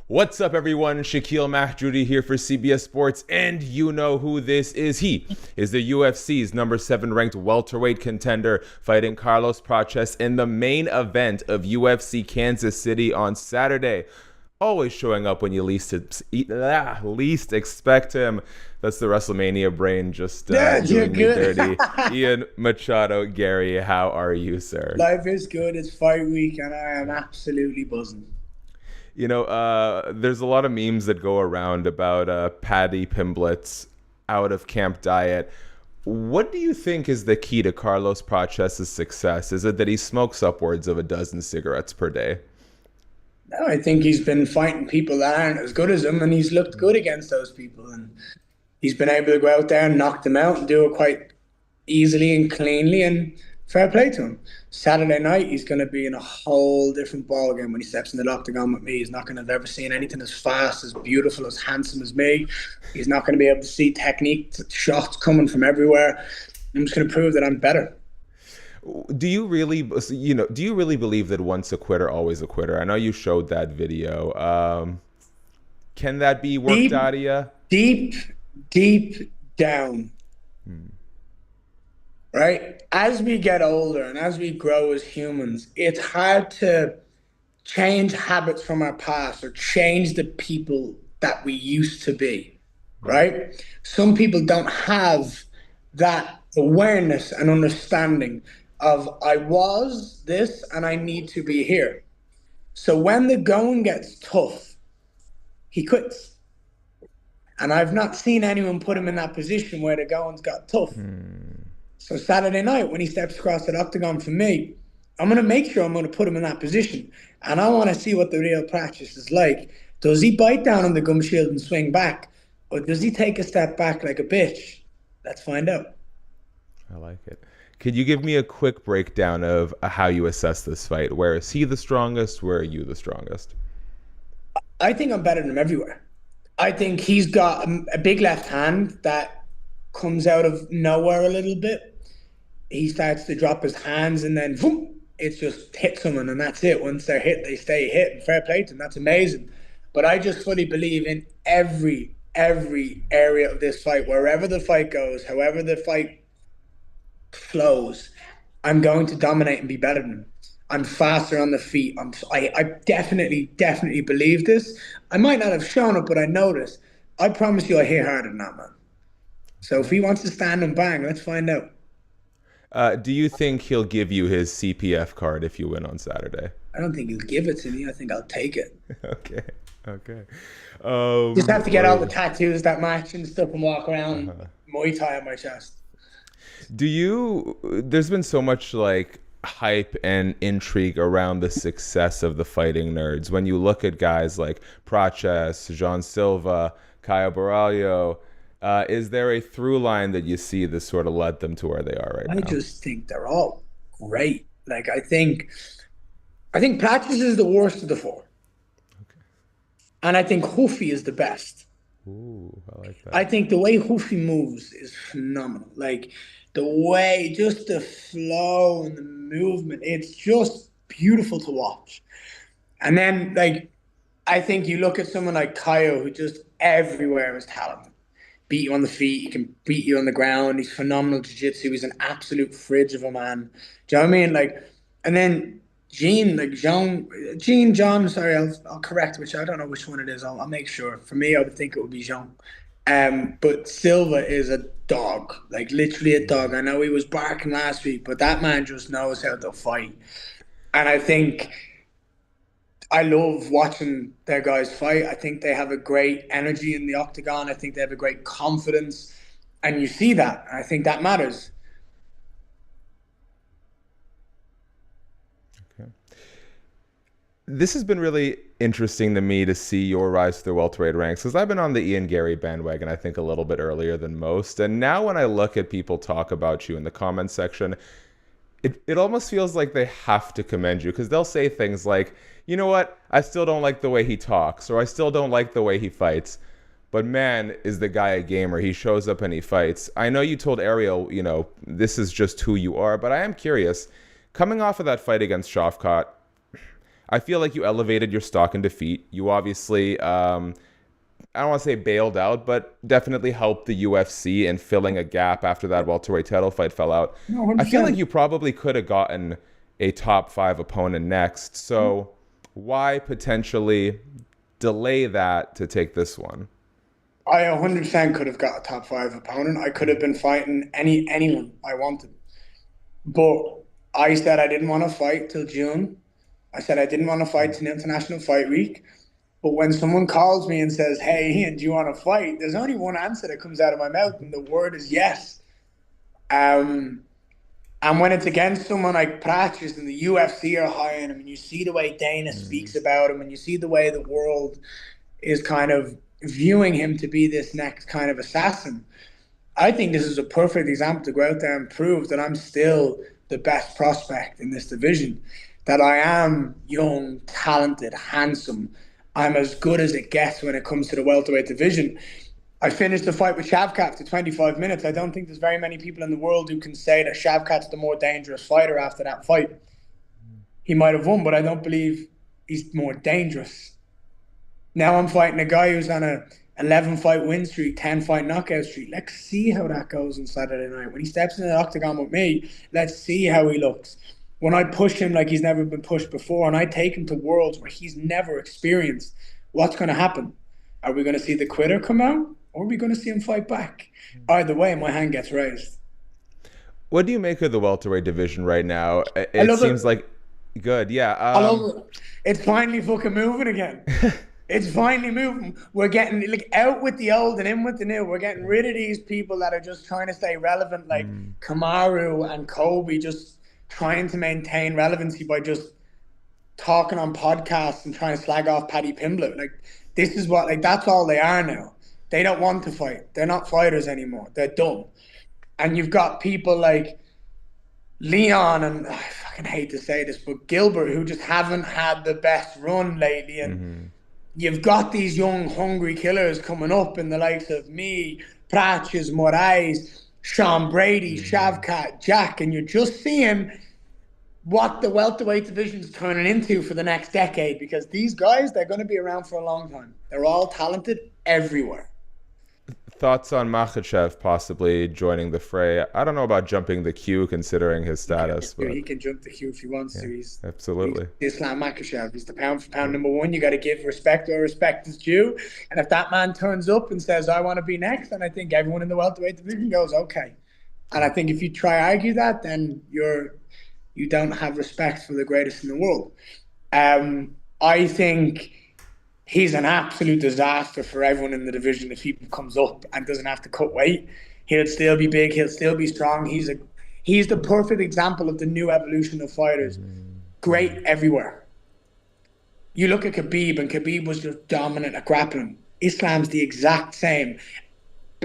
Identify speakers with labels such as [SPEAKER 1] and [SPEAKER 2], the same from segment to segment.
[SPEAKER 1] What's up, everyone? Shakiel Mahjouri here for CBS Sports, and you know who this is. He is the UFC's number 7 ranked welterweight contender, fighting Carlos Prates in the main event of UFC Kansas City on Saturday. Always showing up when you least expect him. That's the WrestleMania brain just doing me dirty. Ian Machado Garry, how are you, sir?
[SPEAKER 2] Life is good. It's fight week, and I am absolutely buzzing.
[SPEAKER 1] You know, there's a lot of memes that go around about Paddy Pimblett's out-of-camp diet. What do you think is the key to Carlos Prates' success? Is it that he smokes upwards of a dozen cigarettes per day?
[SPEAKER 2] No, I think he's been fighting people that aren't as good as him, and he's looked good against those people. And he's been able to go out there and knock them out and do it quite easily and cleanly, and fair play to him. Saturday night, he's going to be in a whole different ballgame when he steps in the octagon with me. He's not going to have ever seen anything as fast, as beautiful, as handsome as me. He's not going to be able to see technique, shots coming from everywhere. I'm just going to prove that I'm better.
[SPEAKER 1] Do you really believe that once a quitter, always a quitter? I know you showed that video. Can that be worked out of you?
[SPEAKER 2] Deep down. Right? As we get older and as we grow as humans, it's hard to change habits from our past or change the people that we used to be, right? Some people don't have that awareness and understanding of I was this and I need to be here. So when the going gets tough, he quits. And I've not seen anyone put him in that position where the going's got tough. So Saturday night, when he steps across that octagon for me, I'm going to make sure I'm going to put him in that position. And I want to see what the real practice is like. Does he bite down on the gum shield and swing back? Or does he take a step back like a bitch? Let's find out.
[SPEAKER 1] I like it. Could you give me a quick breakdown of how you assess this fight? Where is he the strongest? Where are you the strongest?
[SPEAKER 2] I think I'm better than him everywhere. I think he's got a big left hand that comes out of nowhere a little bit. He starts to drop his hands and then boom, it just hits someone, and that's it. Once they're hit, they stay hit, and fair play to them. That's amazing. But I just fully believe in every area of this fight, wherever the fight goes, however the fight flows, I'm going to dominate and be better than him. I'm faster on the feet. I definitely believe this. I might not have shown it, but I know this. I promise you I hit harder than that, man. So if he wants to stand and bang, let's find out.
[SPEAKER 1] Do you think he'll give you his CPF card if you win on Saturday?
[SPEAKER 2] I don't think he'll give it to me. I think I'll take it.
[SPEAKER 1] Okay.
[SPEAKER 2] Just have to get all the tattoos that match and stuff and walk around Muay Thai on my chest.
[SPEAKER 1] There's been so much like hype and intrigue around the success of the fighting nerds. When you look at guys like Prates, Jean Silva, Caio Borralho, is there a through line that you see that sort of led them to where they are right now?
[SPEAKER 2] I just think they're all great. Like I think Prates is the worst of the four.
[SPEAKER 1] Okay.
[SPEAKER 2] And I think Hoofy is the best.
[SPEAKER 1] Ooh, I like that.
[SPEAKER 2] I think the way Hoofy moves is phenomenal. Like the way, just the flow and the movement, it's just beautiful to watch. And then like I think you look at someone like Caio, who just everywhere is talented. Beat you on the feet, he can beat you on the ground. He's phenomenal jiu-jitsu. He's an absolute fridge of a man. Do you know what I mean? Like, and then John, sorry, I'll correct which, I don't know which one it is. I'll make sure. For me, I would think it would be Jean. But Silva is a dog, like literally a dog. I know he was barking last week, but that man just knows how to fight. And I think I love watching their guys fight. I think they have a great energy in the octagon. I think they have a great confidence. And you see that. I think that matters.
[SPEAKER 1] Okay. This has been really interesting to me to see your rise to the welterweight ranks, because I've been on the Ian Garry bandwagon, I think, a little bit earlier than most. And now when I look at people talk about you in the comments section, it almost feels like they have to commend you, because they'll say things like, you know what, I still don't like the way he talks, or I still don't like the way he fights, but man, is the guy a gamer. He shows up and he fights. I know you told Ariel, this is just who you are, but I am curious, coming off of that fight against Shavkat, I feel like you elevated your stock in defeat. You obviously, I don't want to say bailed out, but definitely helped the UFC in filling a gap after that welterweight title fight fell out.
[SPEAKER 2] No,
[SPEAKER 1] I feel like
[SPEAKER 2] 100%.
[SPEAKER 1] you probably could have gotten a top five opponent next. So why potentially delay that to take this one?
[SPEAKER 2] I 100% could have got a top five opponent. I could have been fighting anyone I wanted. But I said I didn't want to fight till June. I said I didn't want to fight till International Fight Week. But when someone calls me and says, "Hey, Ian, do you want to fight?" There's only one answer that comes out of my mouth, and the word is yes. Um, and when it's against someone like Prates and the UFC are hiring him, and you see the way Dana speaks about him, and you see the way the world is kind of viewing him to be this next kind of assassin, I think this is a perfect example to go out there and prove that I'm still the best prospect in this division, that I am young, talented, handsome. I'm as good as it gets when it comes to the welterweight division. I finished the fight with Shavkat after 25 minutes. I don't think there's very many people in the world who can say that Shavkat's the more dangerous fighter after that fight. He might have won, but I don't believe he's more dangerous. Now I'm fighting a guy who's on a 11 fight win streak, 10 fight knockout streak. Let's see how that goes on Saturday night. When he steps in the octagon with me, let's see how he looks. When I push him like he's never been pushed before and I take him to worlds where he's never experienced, what's going to happen? Are we going to see the quitter come out or are we going to see him fight back? Either way, my hand gets raised.
[SPEAKER 1] What do you make of the welterweight division right now?
[SPEAKER 2] I
[SPEAKER 1] It
[SPEAKER 2] love
[SPEAKER 1] seems
[SPEAKER 2] it.
[SPEAKER 1] like good. Yeah.
[SPEAKER 2] I love it. It's finally fucking moving again. It's finally moving. We're getting like out with the old and in with the new. We're getting rid of these people that are just trying to stay relevant, like Kamaru and Kobe, just trying to maintain relevancy by just talking on podcasts and trying to slag off Paddy Pimblett. Like this is what, like that's all they are now. They don't want to fight. They're not fighters anymore. They're done. And you've got people like Leon and I fucking hate to say this, but Gilbert, who just haven't had the best run lately. And you've got these young, hungry killers coming up in the likes of me, Prates, Moraes, Sean Brady, Shavkat, Jack, and you're just seeing what the welterweight division's turning into for the next decade because these guys, they're going to be around for a long time. They're all talented everywhere.
[SPEAKER 1] Thoughts on Makhachev possibly joining the fray? I don't know about jumping the queue considering his status, but
[SPEAKER 2] He can jump the queue if he wants to.
[SPEAKER 1] absolutely.
[SPEAKER 2] He's Islam Makhachev. He's the pound for pound number one. You got to give respect where respect is due. And if that man turns up and says, "I want to be next," then I think everyone in the welterweight division goes, "Okay." And I think if you try argue that, then you don't have respect for the greatest in the world. I think he's an absolute disaster for everyone in the division if he comes up and doesn't have to cut weight. He'll still be big. He'll still be strong. He's the perfect example of the new evolution of fighters. Great everywhere. You look at Khabib, and Khabib was just dominant at grappling. Islam's the exact same.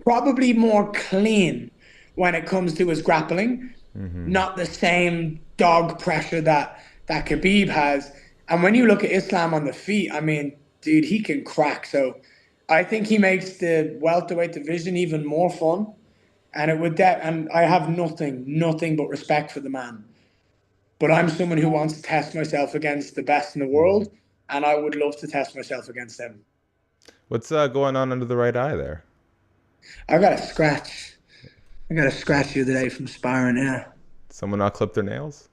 [SPEAKER 2] Probably more clean when it comes to his grappling. Not the same dog pressure that Khabib has. And when you look at Islam on the feet, I mean, dude, he can crack. So I think he makes the welterweight division even more fun. And and I have nothing but respect for the man. But I'm someone who wants to test myself against the best in the world, and I would love to test myself against him.
[SPEAKER 1] What's going on under the right eye there?
[SPEAKER 2] I got a scratch. I got a scratch the other day from sparring, yeah.
[SPEAKER 1] Someone not clipped their nails?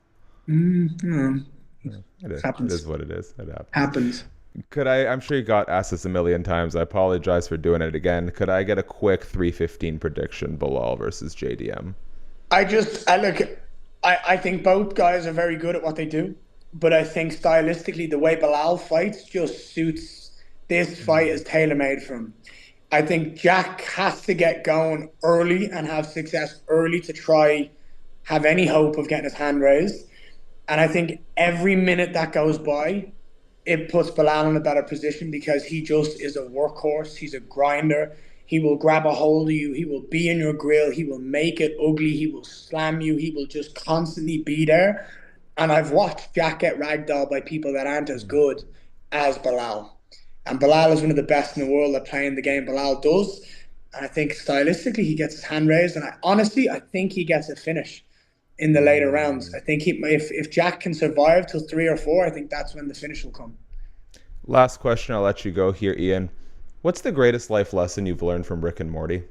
[SPEAKER 2] It
[SPEAKER 1] It is what it is. It happens.
[SPEAKER 2] happens.
[SPEAKER 1] I'm sure you got asked this a million times. I apologize for doing it again. Could I get a quick 315 prediction, Bilal versus JDM?
[SPEAKER 2] I think both guys are very good at what they do, but I think stylistically the way Bilal fights just suits this fight as tailor-made for him. I think Jack has to get going early and have success early to try have any hope of getting his hand raised. And I think every minute that goes by, it puts Bilal in a better position because he just is a workhorse. He's a grinder. He will grab a hold of you. He will be in your grill. He will make it ugly. He will slam you. He will just constantly be there. And I've watched Jack get ragdolled by people that aren't as good as Bilal. And Bilal is one of the best in the world at playing the game Bilal does. And I think stylistically he gets his hand raised. And I think he gets a finish. in the later rounds. I think if Jack can survive till 3 or 4, I think that's when the finish will come.
[SPEAKER 1] Last question, I'll let you go here, Ian. What's the greatest life lesson you've learned from Rick and Morty?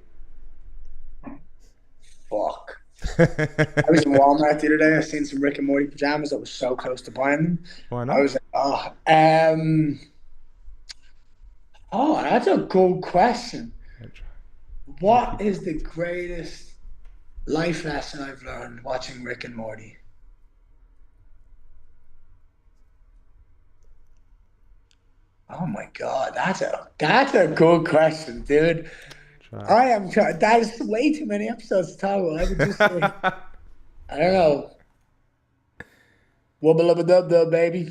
[SPEAKER 2] Fuck. I was in Walmart the other day. I seen some Rick and Morty pajamas. I was so close to buying them.
[SPEAKER 1] Why not?
[SPEAKER 2] I was like, oh, that's a good question. What is the greatest life lesson I've learned watching Rick and Morty? Oh my God, that's a good question, dude. I am trying. That is way too many episodes to talk about. I would just say, I don't know. Wubba lubba dub dub, baby.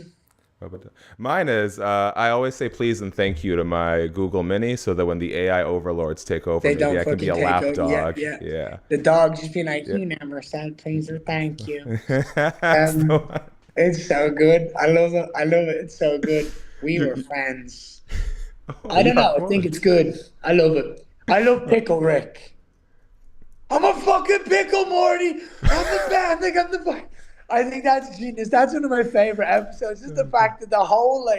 [SPEAKER 1] Mine is I always say please and thank you to my Google Mini so that when the AI overlords take over,
[SPEAKER 2] They
[SPEAKER 1] maybe
[SPEAKER 2] don't
[SPEAKER 1] I can be a
[SPEAKER 2] fucking
[SPEAKER 1] lap
[SPEAKER 2] take over.
[SPEAKER 1] dog.
[SPEAKER 2] Yeah.
[SPEAKER 1] Yeah.
[SPEAKER 2] The dog just being like,
[SPEAKER 1] Yeah.
[SPEAKER 2] you never said please or thank you.
[SPEAKER 1] That's the one.
[SPEAKER 2] It's so good. I love it. I love it. It's so good. We were friends. I don't
[SPEAKER 1] Yeah,
[SPEAKER 2] know.
[SPEAKER 1] of
[SPEAKER 2] I think
[SPEAKER 1] course.
[SPEAKER 2] it's good. I love it. I love Pickle Rick. I'm a fucking pickle, Morty. I'm the man. I think that's genius. That's one of my favorite episodes. Just the fact that the whole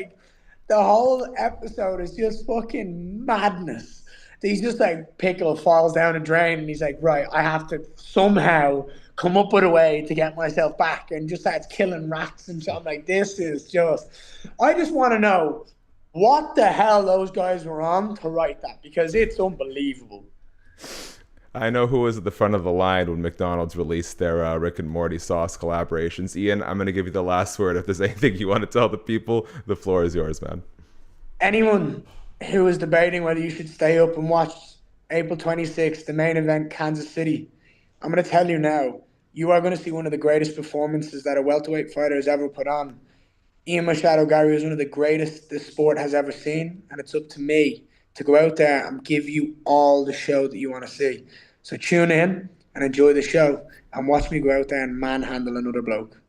[SPEAKER 2] episode is just fucking madness. He's just like Pickle falls down a drain and he's like, right, I have to somehow come up with a way to get myself back, and just starts killing rats and shit. I'm like, this is just. I just want to know what the hell those guys were on to write that, because it's unbelievable.
[SPEAKER 1] I know who was at the front of the line when McDonald's released their Rick and Morty sauce collaborations. Ian, I'm going to give you the last word. If there's anything you want to tell the people, the floor is yours, man.
[SPEAKER 2] Anyone who is debating whether you should stay up and watch April 26th, the main event, Kansas City, I'm going to tell you now, you are going to see one of the greatest performances that a welterweight fighter has ever put on. Ian Machado Garry is one of the greatest this sport has ever seen, and it's up to me to go out there and give you all the show that you want to see. So tune in and enjoy the show and watch me go out there and manhandle another bloke.